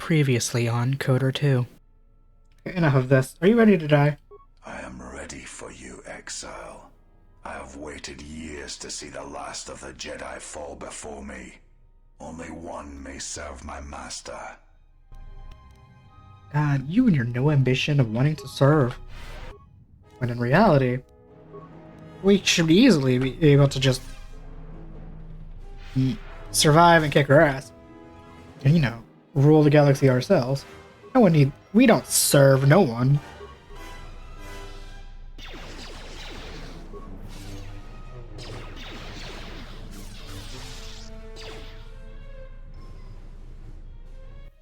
Previously on Kotor 2. Enough of this. Are you ready to die? I am ready for you, exile. I have waited years to see the last of the Jedi fall before me. Only one may serve my master. God, you and your no ambition of wanting to serve. When in reality, we should easily be able to just survive and kick her ass. And, you know, rule the galaxy ourselves. We don't serve no one.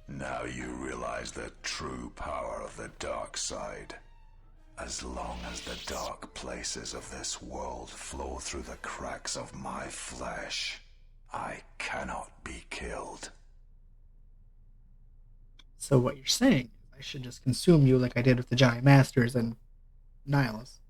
Now you realize the true power of the dark side. As long as the dark places of this world flow through the cracks of my flesh, I cannot be killed. So what you're saying, I should just consume you like I did with the Giant Masters and Nihilus.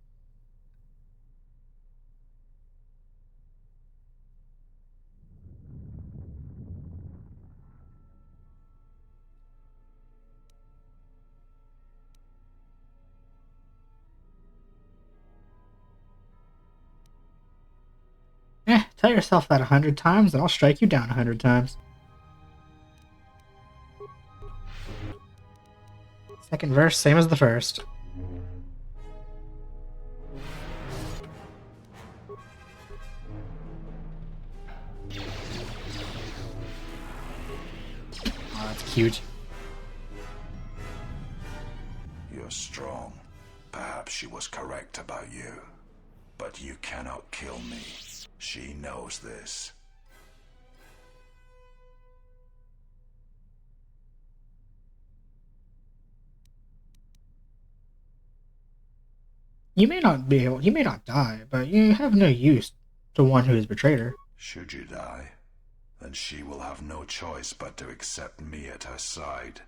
Tell yourself that 100 times and I'll strike you down 100 times. Second verse, same as the first. Oh, that's cute. You're strong. Perhaps she was correct about you. But you cannot kill me. She knows this. You may not die, but you have no use to one who has betrayed her. Should you die, then she will have no choice but to accept me at her side.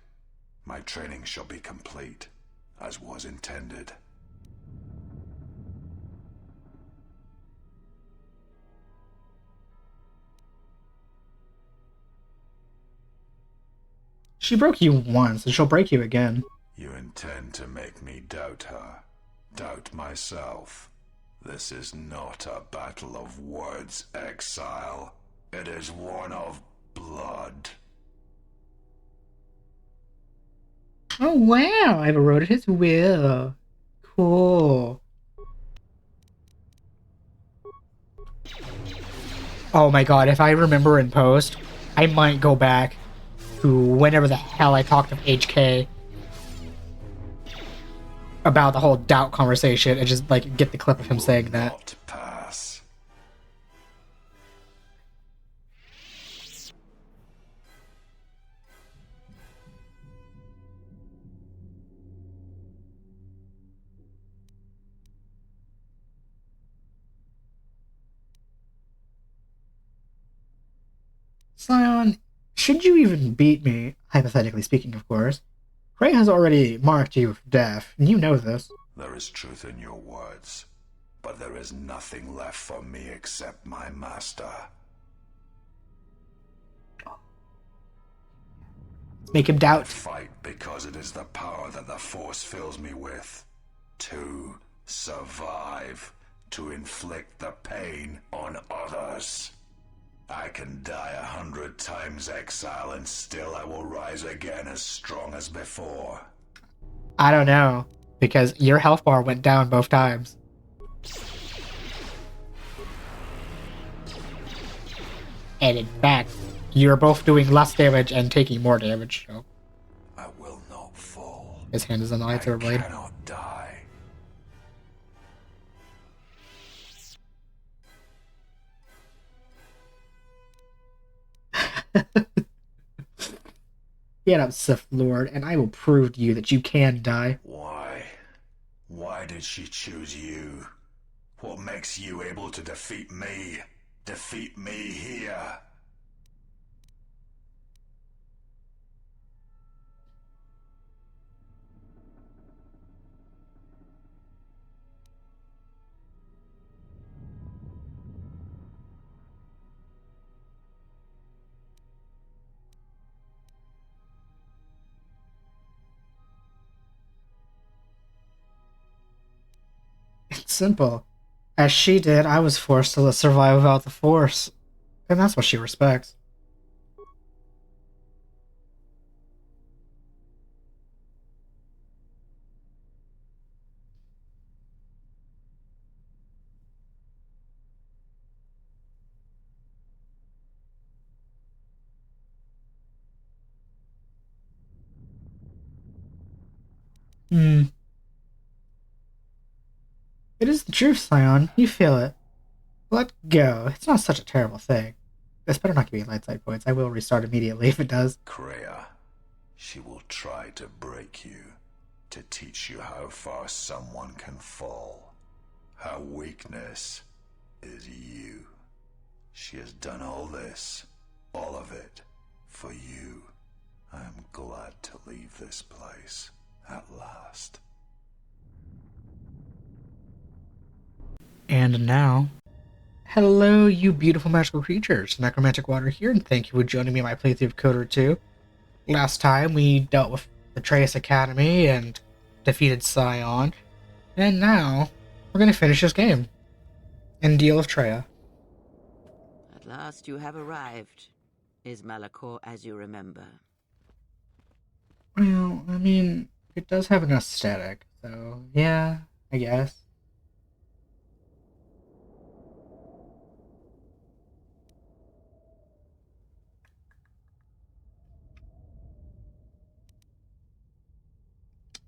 My training shall be complete, as was intended. She broke you once, and she'll break you again. You intend to make me doubt her, doubt myself. This is not a battle of words, exile. It is one of blood. Oh wow, I've eroded his will. Cool. Oh my god, if I remember in post, I might go back to whenever the hell I talked to HK about the whole doubt conversation and just like get the clip of him saying that. Not pass. Scion, should you even beat me, hypothetically speaking of course, Ray has already marked you for death, and you know this. There is truth in your words, but there is nothing left for me except my master. Make him doubt. I fight because it is the power that the Force fills me with. To survive, to inflict the pain on others. I can die 100 times, exile, and still I will rise again as strong as before. I don't know, because your health bar went down both times. And in fact, you're both doing less damage and taking more damage. So. I will not fall. His hand is on the lightsaber blade. I cannot die. Get up, Sith Lord, and I will prove to you that you can die. Why? Why did she choose you? What makes you able to defeat me? Defeat me here? simple. As she did, I was forced to survive without the Force. And that's what she respects. Hmm. It is the truth, Scion. You feel it. Let go. It's not such a terrible thing. This better not give me light side points. I will restart immediately if it does. Kreia, she will try to break you, to teach you how far someone can fall. Her weakness is you. She has done all this, all of it, for you. I am glad to leave this place, at last. And now, hello, you beautiful magical creatures. NecromanticWater here, and thank you for joining me in my playthrough of Kotor 2. Last time, we dealt with the Atreus Academy and defeated Scion, and now, we're going to finish this game and deal with Treya. At last you have arrived. Is Malachor as you remember? Well, I mean, it does have an aesthetic, so yeah, I guess.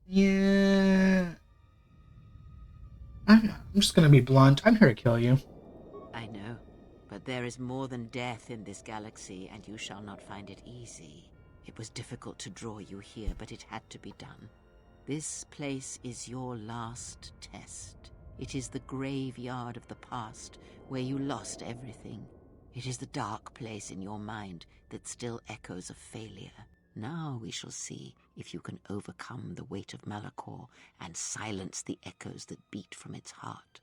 Yeah. I'm just gonna be blunt. I'm here to kill you. I know, but there is more than death in this galaxy, and you shall not find it easy. It was difficult to draw you here, but it had to be done. This place is your last test. It is the graveyard of the past, where you lost everything. It is the dark place in your mind that still echoes of failure. Now we shall see if you can overcome the weight of Malachor and silence the echoes that beat from its heart.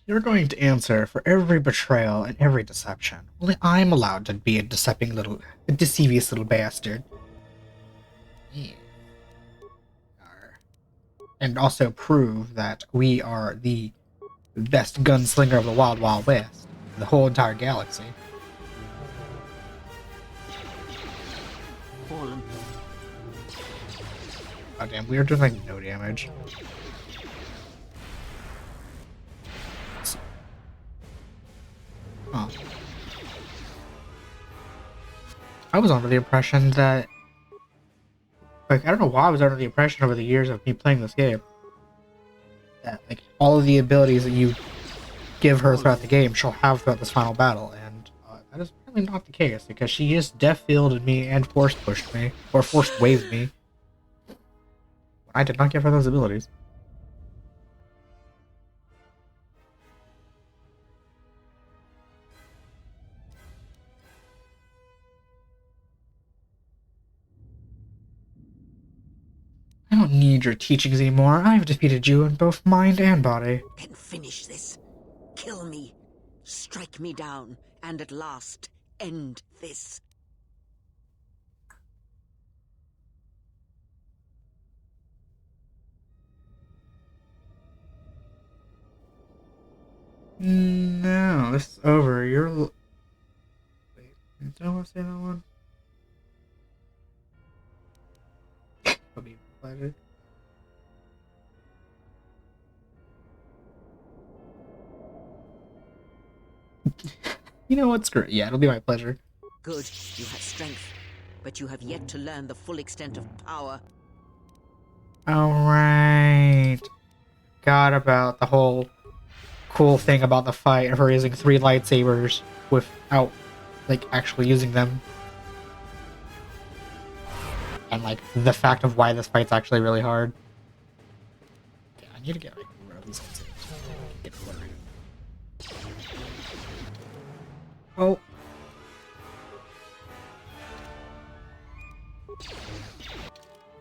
You're going to answer for every betrayal and every deception. Only I'm allowed to be a deceivious little bastard. Yeah. And also prove that we are the best gunslinger of the Wild Wild West. The whole entire galaxy. Fallen. Oh damn, we are doing like no damage. Huh. I was under the impression that... Like, I don't know why I was under the impression over the years of me playing this game that, like, all of the abilities that you give her throughout the game she'll have throughout this final battle, and that is apparently not the case, because she just death-fielded me and force-pushed me, or force-waved me. I did not give her those abilities. I don't need your teachings anymore. I've defeated you in both mind and body. Then finish this. Kill me. Strike me down. And at last, end this. No, this is over. Wait, did I want to say that one? It'll be a pleasure. You know what? Screw it. Yeah, it'll be my pleasure. Good. You have strength. But you have yet to learn the full extent of power. Alright. Forgot about the whole cool thing about the fight of her using 3 lightsabers without, like, actually using them. And, like, the fact of why this fight's actually really hard. Okay, I need to get, like, rid of these lightsabers. Get rid of them. Oh.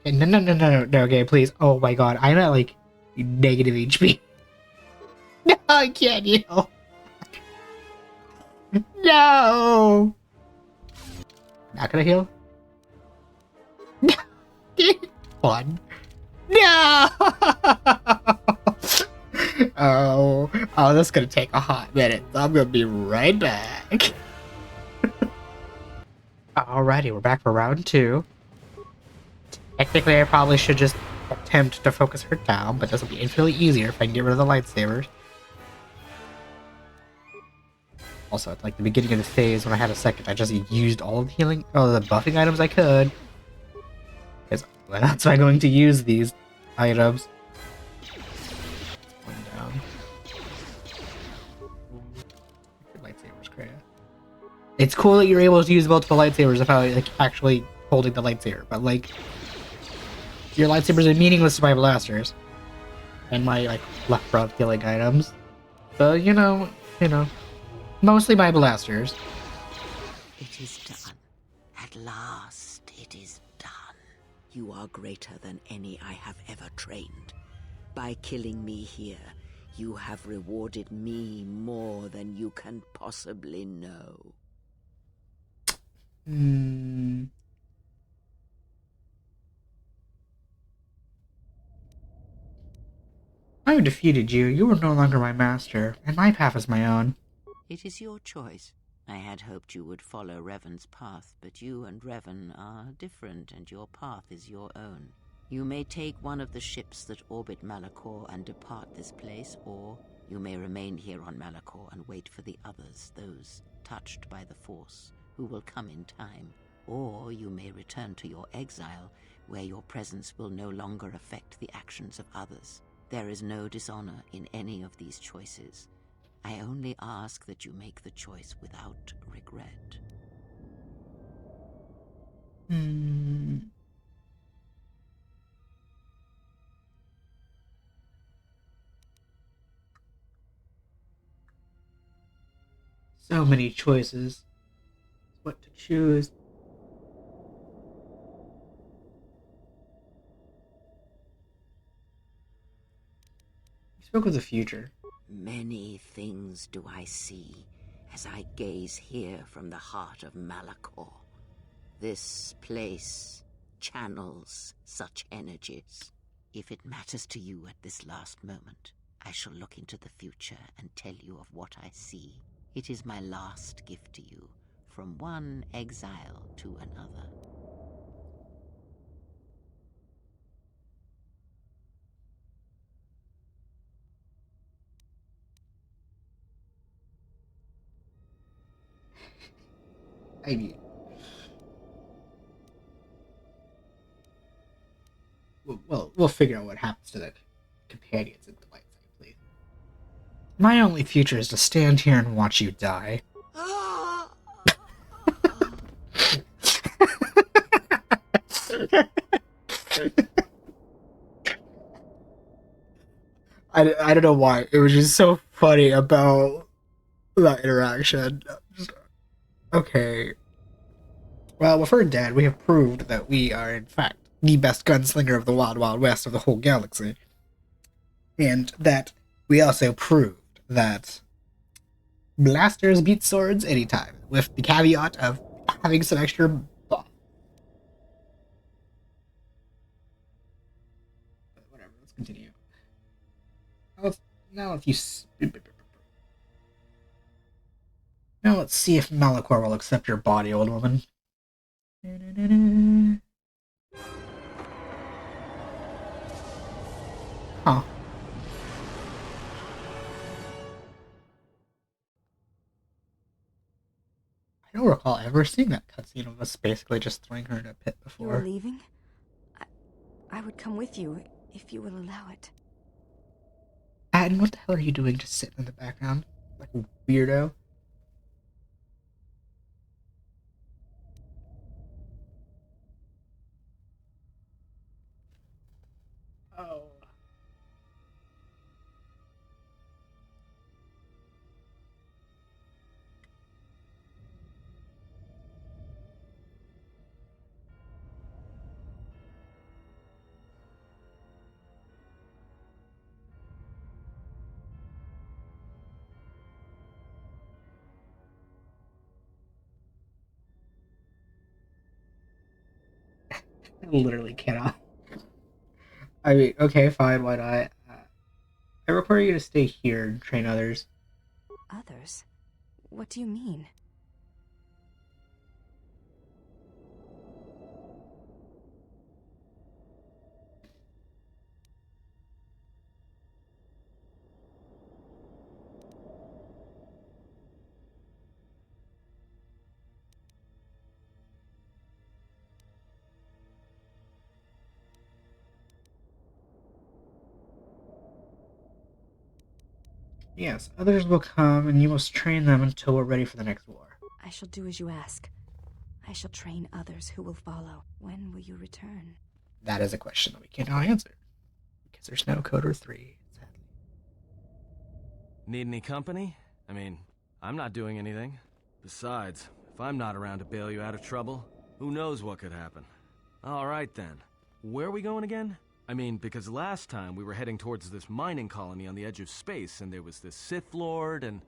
Okay, no, okay, please. Oh my god, I'm at, like, negative HP. No, I can't heal. No. Not gonna heal. One. No. Oh, that's gonna take a hot minute. I'm gonna be right back. Alrighty, we're back for round 2. Technically, I probably should just attempt to focus her down, but this will be infinitely easier if I can get rid of the lightsabers. Also, at like the beginning of the phase, when I had a second, I just used all of the healing, the buffing items I could. Because when else am I going to use these items? One down. Lightsabers, kreia. It's cool that you're able to use multiple lightsabers without like actually holding the lightsaber, but like your lightsabers are meaningless to my blasters and my like left front healing items. So you know, mostly my blasters. It is done. At last, it is done. You are greater than any I have ever trained. By killing me here, you have rewarded me more than you can possibly know. I have defeated you. You are no longer my master, and my path is my own. It is your choice. I had hoped you would follow Revan's path, but you and Revan are different, and your path is your own. You may take one of the ships that orbit Malachor and depart this place, or you may remain here on Malachor and wait for the others, those touched by the Force, who will come in time. Or you may return to your exile, where your presence will no longer affect the actions of others. There is no dishonor in any of these choices. I only ask that you make the choice without regret. So many choices. What to choose. You spoke of the future. Many things do I see as I gaze here from the heart of Malachor. This place channels such energies. If it matters to you at this last moment, I shall look into the future and tell you of what I see. It is my last gift to you, from one exile to another. I mean, we'll figure out what happens to the companions in the light side, please. My only future is to stand here and watch you die. I don't know why. It was just so funny about that interaction. Okay. Well, with her dad, we have proved that we are, in fact, the best gunslinger of the Wild Wild West of the whole galaxy. And that we also proved that blasters beat swords anytime, with the caveat of having some extra buff. But whatever, let's continue. Now if you... Now let's see if Malachor will accept your body, old woman. Huh. I don't recall ever seeing that cutscene of us basically just throwing her in a pit before. You're leaving? I would come with you if you will allow it. And what the hell are you doing just sitting in the background? Like a weirdo? Oh. literally cannot. I mean, okay, fine, why not? I require you to stay here and train others. Others? What do you mean? Yes, others will come, and you must train them until we're ready for the next war. I shall do as you ask. I shall train others who will follow. When will you return? That is a question that we cannot answer. Because there's no Kotor 3, sadly. Need any company? I mean, I'm not doing anything. Besides, if I'm not around to bail you out of trouble, who knows what could happen. Alright then. Where are we going again? I mean, because last time we were heading towards this mining colony on the edge of space, and there was this Sith Lord, and...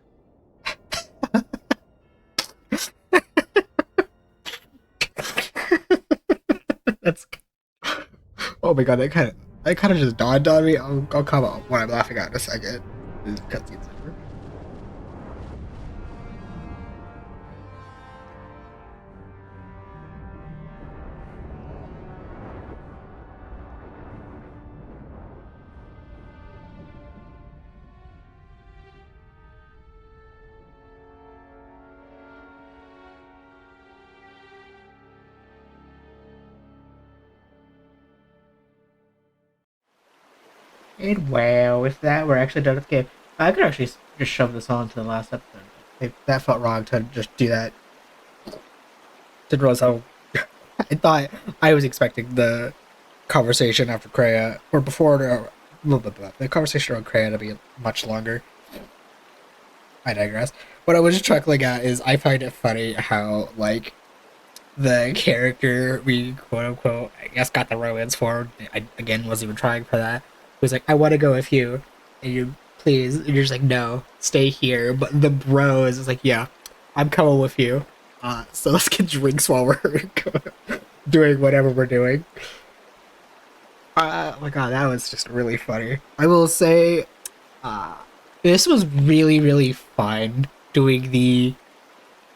That's... Oh my god, that kind of just dawned on me. I'll come up what I'm laughing at in a second. This cutscene's over. And wow, with that, we're actually done with the game. I could actually just shove this on to the last episode. That felt wrong to just do that. Didn't realize how... I thought I was expecting the conversation after Kreia, or before, or the conversation around Kreia to be much longer. I digress. What I was just chuckling at is I find it funny how, like, the character we quote-unquote, I guess, got the romance for, I, again, wasn't even trying for that, was like, I want to go with you, and you, please, and you're just like, no, stay here, but the bro is just like, yeah, I'm coming with you, so let's get drinks while we're doing whatever we're doing. Oh my god, that was just really funny. I will say, this was really, really fun doing the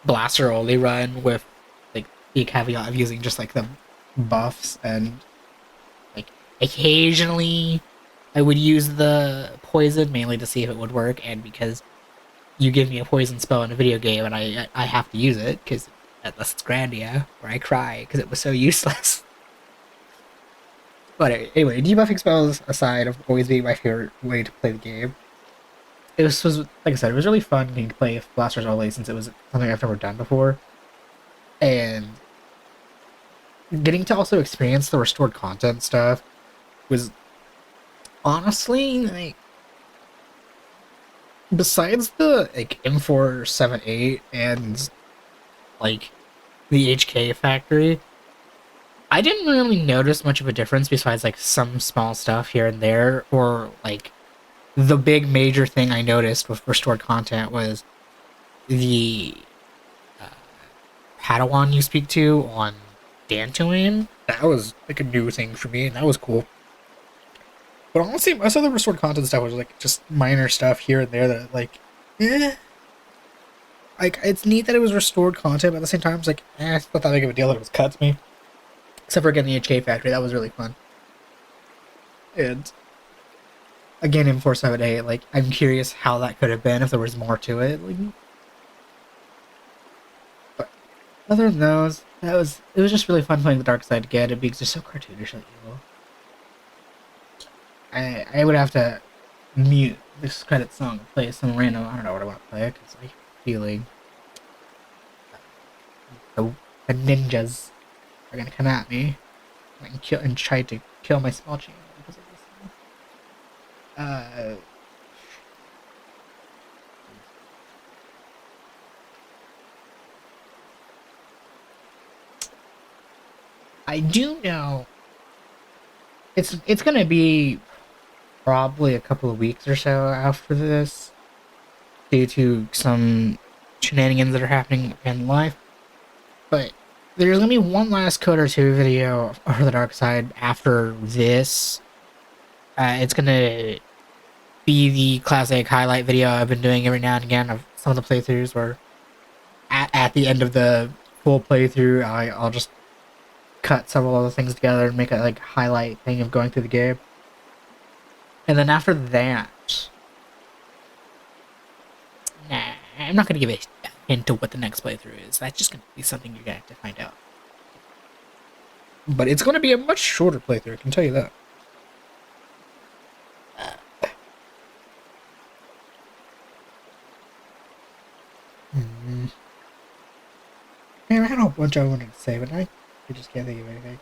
blaster only run with, like, the caveat of using just, like, the buffs, and, like, occasionally I would use the poison, mainly to see if it would work, and because you give me a poison spell in a video game and I have to use it, because unless it's Grandia, where I cry because it was so useless. But anyway, debuffing spells aside of always being my favorite way to play the game, it was like I said, it was really fun getting to play blasters only since it was something I've never done before, and getting to also experience the restored content stuff was honestly, like, besides the, like, M478 and, like, the HK factory, I didn't really notice much of a difference besides, like, some small stuff here and there, or, like, the big major thing I noticed with restored content was the Padawan you speak to on Dantooine. That was, like, a new thing for me, and that was cool. But honestly, most of the restored content stuff was, like, just minor stuff here and there that, like, Like, it's neat that it was restored content, but at the same time, it's like, it's not that big of a deal that it was cut to me. Except for getting the HK factory, that was really fun. And again, in 478, like, I'm curious how that could have been if there was more to it. Like, but other than those, it was just really fun playing the dark side again. It being just so cartoonishly evil. I would have to mute this credit song and play some random, I don't know what I want to play, because I feeling the ninjas are gonna come at me and try to kill my small channel because of this. I do know it's gonna be probably a couple of weeks or so after this, due to some shenanigans that are happening in life. But There's gonna be one last Kotor 2 video for the dark side after this. It's gonna be the classic highlight video I've been doing every now and again of some of the playthroughs where at the end of the full playthrough, I'll just cut several other things together and make a like highlight thing of going through the game. And then after that, nah, I'm not gonna give a hint to what the next playthrough is. That's just gonna be something you're gonna have to find out. But it's gonna be a much shorter playthrough, I can tell you that. Man, I had a whole bunch I wanted to say, but I just can't think of anything.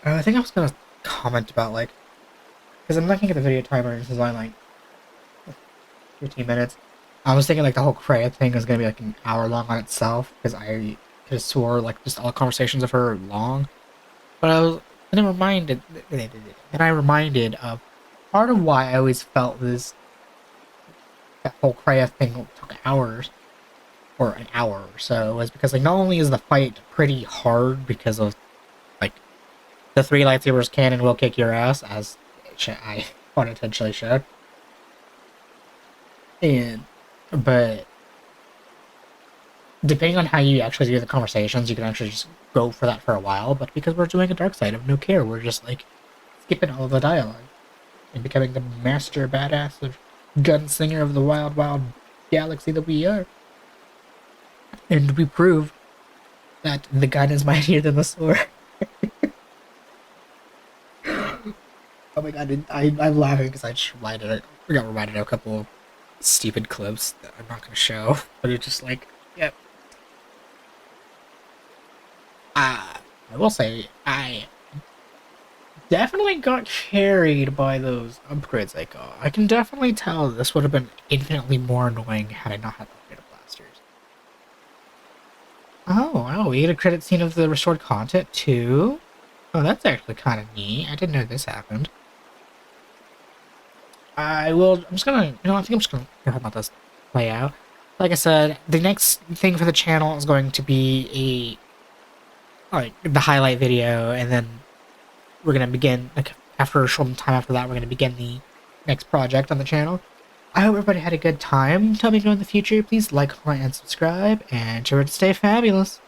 I think I was gonna comment about, like, because I'm looking at the video timer and this is only like 15 minutes. I was thinking like the whole kreia thing is gonna be like an hour long on itself, because I just swore like just all conversations of her are long. But then I reminded of part of why I always felt that whole kreia thing took hours, or an hour or so, was because like not only is the fight pretty hard because of like the 3 lightsabers can and will kick your ass, as I unintentionally should, but depending on how you actually do the conversations, you can actually just go for that for a while. But because we're doing a dark side of no care, we're just like skipping all of the dialogue and becoming the master badass of gunslinger of the wild, wild galaxy that we are. And we prove that the gun is mightier than the sword. Oh my god, I'm laughing because I got reminded of a couple of stupid clips that I'm not going to show, but it's just like, yep. I will say, I definitely got carried by those upgrades I got. I can definitely tell this would have been infinitely more annoying had I not had upgraded blasters. Oh, we get a credit scene of the restored content too? Oh, that's actually kind of neat. I didn't know this happened. I'm just gonna, I think I'm just gonna let this play out. Like I said, the next thing for the channel is going to be the highlight video, and then we're gonna begin, like, after a short time after that, we're gonna begin the next project on the channel. I hope everybody had a good time. Tell me if you know in the future. Please like, comment, and subscribe, and sure to stay fabulous.